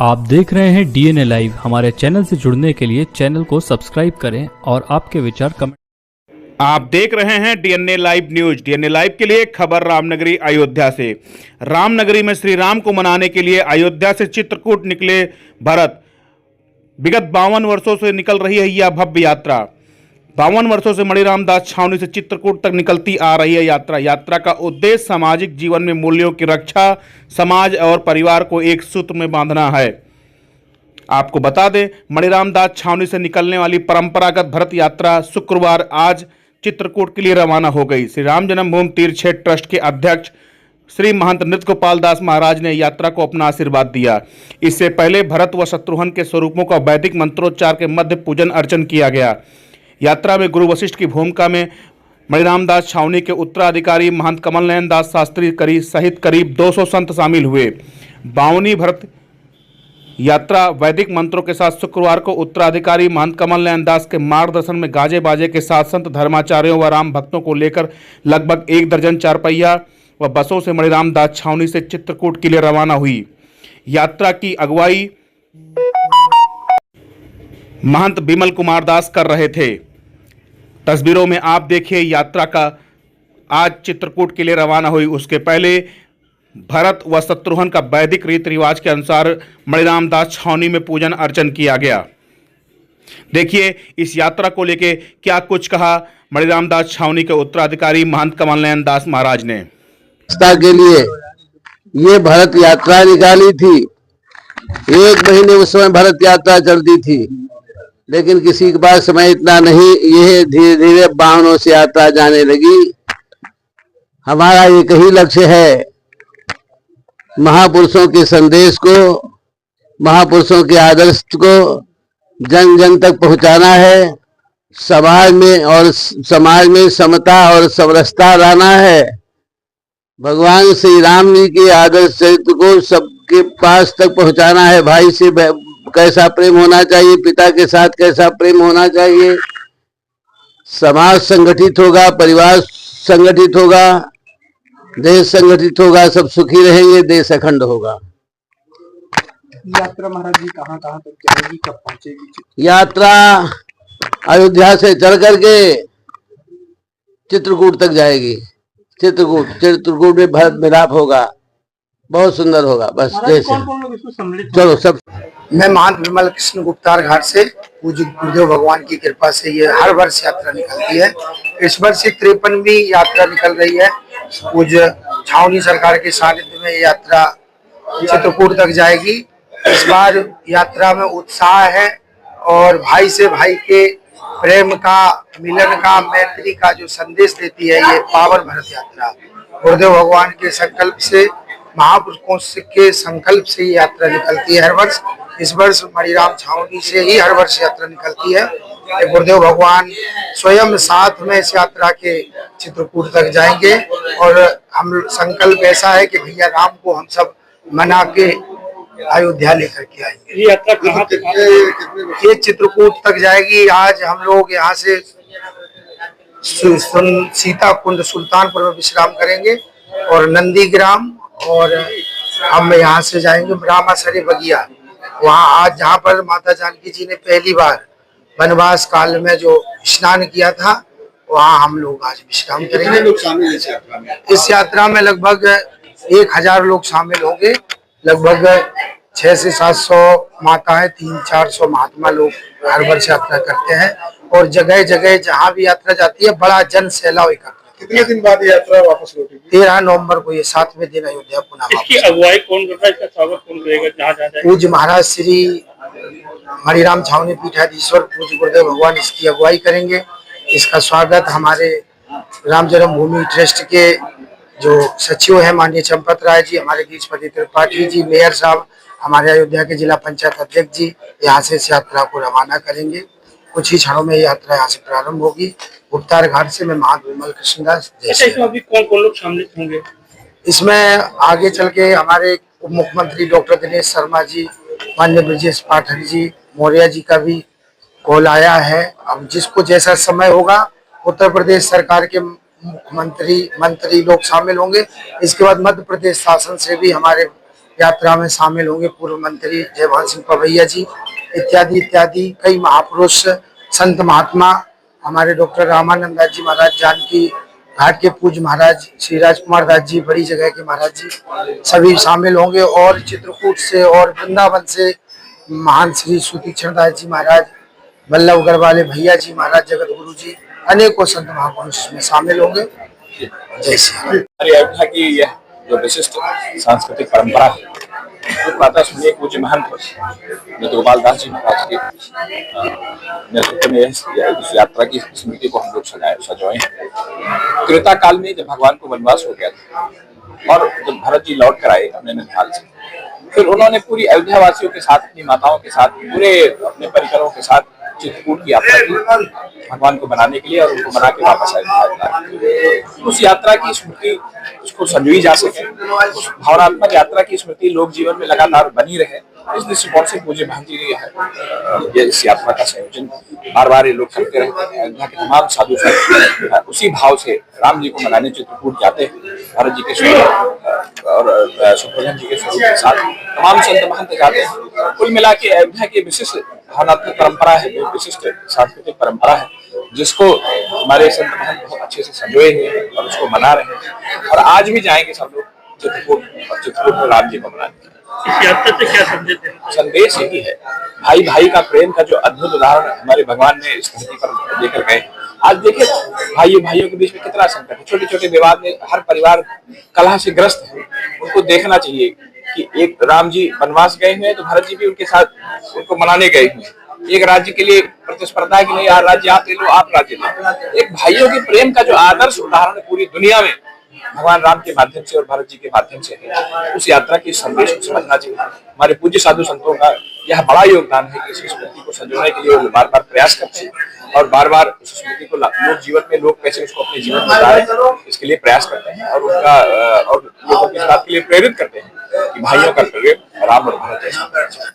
आप देख रहे हैं डीएनए लाइव। हमारे चैनल से जुड़ने के लिए चैनल को सब्सक्राइब करें और आपके विचार कमेंट। आप देख रहे हैं DNA live news. DNA live के लिए खबर रामनगरी अयोध्या से। रामनगरी में श्री राम को मनाने के लिए अयोध्या से चित्रकूट निकले भरत। विगत 52 वर्षों से निकल रही है यह भव्य यात्रा। 52 वर्षों से मणिराम दास छावनी से चित्रकूट तक निकलती आ रही है यात्रा का उद्देश्य सामाजिक जीवन में मूल्यों की रक्षा, समाज और परिवार को एक सूत्र में बांधना है। आपको बता दें, मणिराम दास छावनी से निकलने वाली परंपरागत भरत यात्रा शुक्रवार आज चित्रकूट के लिए रवाना हो गई। श्री राम जन्मभूमि तीर्थ क्षेत्र ट्रस्ट के अध्यक्ष श्री महंत नृत्य गोपाल दास महाराज ने यात्रा को अपना आशीर्वाद दिया। इससे पहले भरत व शत्रुघ्न के स्वरूपों का वैदिक मंत्रोच्चार के मध्य पूजन अर्चन किया गया। यात्रा में गुरु वशिष्ठ की भूमिका में मणिराम दास छावनी के उत्तराधिकारी महंत कमल नयन दास शास्त्री सहित करीब 200 संत शामिल हुए। 52वीं भरत यात्रा वैदिक मंत्रों के साथ शुक्रवार को उत्तराधिकारी महंत कमल नयन दास के मार्गदर्शन में गाजे बाजे के साथ संत धर्माचार्यों व राम भक्तों को लेकर लगभग 1 दर्जन चारपहिया व बसों से मणिराम दास छावनी से चित्रकूट के लिए रवाना हुई। यात्रा की अगुवाई महंत बिमल कुमार दास कर रहे थे। तस्वीरों में आप देखिए यात्रा का आज चित्रकूट के लिए रवाना हुई। उसके पहले भरत व शत्रुघ्न का वैदिक रीति रिवाज के अनुसार मणिराम दास छावनी में पूजन अर्चन किया गया। देखिए इस यात्रा को लेके क्या कुछ कहा मणिराम दास छावनी के उत्तराधिकारी महंत कमल नयन दास महाराज ने। के लिए ये भरत यात्रा निकाली थी। 1 महीने उस समय भरत यात्रा चलती थी, लेकिन किसी के पास समय इतना नहीं। यह धीरे धीरे वाहनों से यात्रा जाने लगी। हमारा एक ही लक्ष्य है, महापुरुषों के संदेश को, महापुरुषों के आदर्श को जन जन तक पहुंचाना है। समाज में समता और समरसता लाना है। भगवान श्री राम जी के आदर्श चरित्र को सबके पास तक पहुंचाना है। भाई से कैसा प्रेम होना चाहिए, पिता के साथ कैसा प्रेम होना चाहिए। समाज संगठित होगा, परिवार संगठित होगा, देश संगठित होगा, सब सुखी रहेंगे, देश अखंड होगा। यात्रा महाराज जी कहाँ तक जाएगी, कब पहुंचेगी? यात्रा अयोध्या से चल करके चित्रकूट तक जाएगी। चित्रकूट में भरत मिलाप होगा, बहुत सुंदर होगा। बस जैसे चलो सब। मैं महंत विमल कृष्ण गुप्तार घाट से पूज्य गुरुदेव भगवान की कृपा से ये हर वर्ष यात्रा निकलती है। इस वर्ष 53वीं यात्रा निकल रही है। पूज्य छावनी सरकार के सानिध्य में यात्रा चित्रकूट तक जाएगी। इस बार यात्रा में उत्साह है और भाई से भाई के प्रेम का, मिलन का, मैत्री का जो संदेश देती है ये पावन भरत यात्रा। गुरुदेव भगवान के संकल्प से, महापुरुषों के संकल्प से ये यात्रा निकलती है हर वर्ष। इस वर्ष मणिराम छावनी से ही हर वर्ष यात्रा निकलती है। गुरुदेव भगवान स्वयं साथ में इस यात्रा के चित्रकूट तक जाएंगे और हम संकल्प ऐसा है कि भैया राम को हम सब मना के अयोध्या लेकर के आएंगे। ये यात्रा कहाँ तक? ये चित्रकूट तक जाएगी। आज हम लोग यहाँ से सीता कुंड सुल्तानपुर में विश्राम करेंगे और नंदीग्राम, और हम यहाँ से जाएंगे रामासरे बगिया। वहाँ आज जहाँ पर माता जानकी जी ने पहली बार वनवास काल में जो स्नान किया था, वहाँ हम लोग आज विश्राम करेंगे। कितने लोग शामिल इस यात्रा में? इस यात्रा में लगभग 1000 लोग शामिल होंगे। लगभग 600 से 700 माताएं, 300-400 महात्मा लोग हर वर्ष यात्रा करते हैं और जगह जगह जहाँ भी यात्रा जाती है बड़ा जन सैलाब एकत्र। कितने दिन बाद ये यात्रा वापस लौटेगी? 13 नवंबर को ये 7वें दिन अयोध्या पुनः। इसकी अगुवाई कौन करता है, इसका स्वागत कौन करेगा जहाँ जाए? पूज्य महाराज श्री मणिराम छावनी पीठाधीश्वर पूज्य गुरुदेव भगवान इसकी अगुवाई करेंगे। इसका स्वागत हमारे राम जन्मभूमि ट्रस्ट के जो सचिव हैं माननीय चंपत राय जी, हमारे गीशपति त्रिपाठी जी, मेयर साहब, हमारे अयोध्या के जिला पंचायत अध्यक्ष जी यहाँ से इस यात्रा को रवाना करेंगे। कुछ ही क्षणों में यात्रा यहाँ से प्रारंभ होगी। गुप्तार घाट से मैं महंत विमल कृष्णदास। इसमें अभी कौन लोग शामिल होंगे? इसमें आगे चल के हमारे उप मुख्यमंत्री डॉक्टर दिनेश शर्मा जी, माननीय ब्रजेश पाठक जी, मौर्य जी का भी कॉल आया है। अब जिसको जैसा समय होगा उत्तर प्रदेश सरकार के मुख्यमंत्री, मंत्री लोग शामिल होंगे। इसके बाद मध्य प्रदेश शासन से भी हमारे यात्रा में शामिल होंगे पूर्व मंत्री जयभान सिंह पवैया जी इत्यादि इत्यादि कई महापुरुष संत महात्मा, हमारे डॉक्टर रामानंद दास जी महाराज, जानकी घाट के पूज्य महाराज श्री राजकुमार दास जी, बड़ी जगह के महाराज जी, सभी शामिल होंगे। और चित्रकूट से और वृंदावन से महान श्री सुतीक्षण दास जी महाराज, वल्लभगढ़ वाले भैया जी महाराज, जगत गुरु जी, अनेकों संत महापुरुष में शामिल होंगे। जय श्री राम। हमारी अयोध्या की यह जो विशिष्ट सांस्कृतिक परंपरा है, तो प्रातः सुनिए पूज्य महंत गोपाल दास जी महाराज के नेतृत्व में इस यात्रा की स्मृति को हम लोग सजाए हैं। त्रेता काल में जब भगवान को वनवास हो गया था और जब भरत जी लौट कर आए अपने ननिहाल से, फिर उन्होंने पूरी अयोध्या वासियों के साथ, अपनी माताओं के साथ, पूरे अपने परिकरों के साथ चित्रकूट की यात्रा की भगवान को बनाने के लिए, और उनको बना के वापस आए। उस यात्रा की स्मृति उसको संजोई जा सके, उस भावनात्मक यात्रा की स्मृति लोक जीवन में लगातार बनी रहे, इस दृष्टिकोण से पूज्य महंत जी ने इस यात्रा का संयोजन बार बार ये लोग करते रहते हैं। अयोध्या के तमाम साधु संत उसी भाव से राम जी को मनाने चित्रकूट जाते हैं। भरत जी के स्वरूप और शत्रुघ्न जी के स्वरूप के साथ तमाम संत महंत जाते हैं। कुल मिला के अयोध्या की विशिष्ट भावनात्मक परंपरा है, विशिष्ट सांस्कृतिक परंपरा है, जिसको हमारे संत महंत बहुत अच्छे से संजोए हुए हैं और उसको मना रहे हैं। और आज भी जाएंगे सब लोग चित्रकूट, और चित्रकूट में राम जी को मनाने। इस यात्रा से क्या संदेश है? संदेश यही है, भाई भाई का प्रेम का जो अद्भुत उदाहरण हमारे भगवान ने इस धरती पर लेकर गए। आज देखिए भाइयों भाइयों के बीच में कितना संकट है, छोटे छोटे विवाद में हर परिवार कलह से ग्रस्त है। उनको देखना चाहिए कि एक राम जी वनवास गए हुए हैं तो भरत जी भी उनके साथ उनको मनाने गए हुए हैं। एक राज्य के लिए प्रतिस्पर्धा की नहीं, राज्य आप ले लो, आप राज्य ले। एक भाइयों के प्रेम का जो आदर्श उदाहरण पूरी दुनिया में भगवान राम के माध्यम से और भरत जी के माध्यम से है, उस यात्रा के संदेश को समझना चाहिए। हमारे पूज्य साधु संतों का यह बड़ा योगदान है कि इस स्मृति को संजोने के लिए वो बार बार प्रयास करते हैं और बार बार उस स्मृति को लोक जीवन में लोग कैसे उसको अपने जीवन में लाए, इसके लिए प्रयास करते हैं और उनका और लोगों के साथ के लिए प्रेरित करते हैं कि भाइयों का प्रेम राम और भरत जैसा।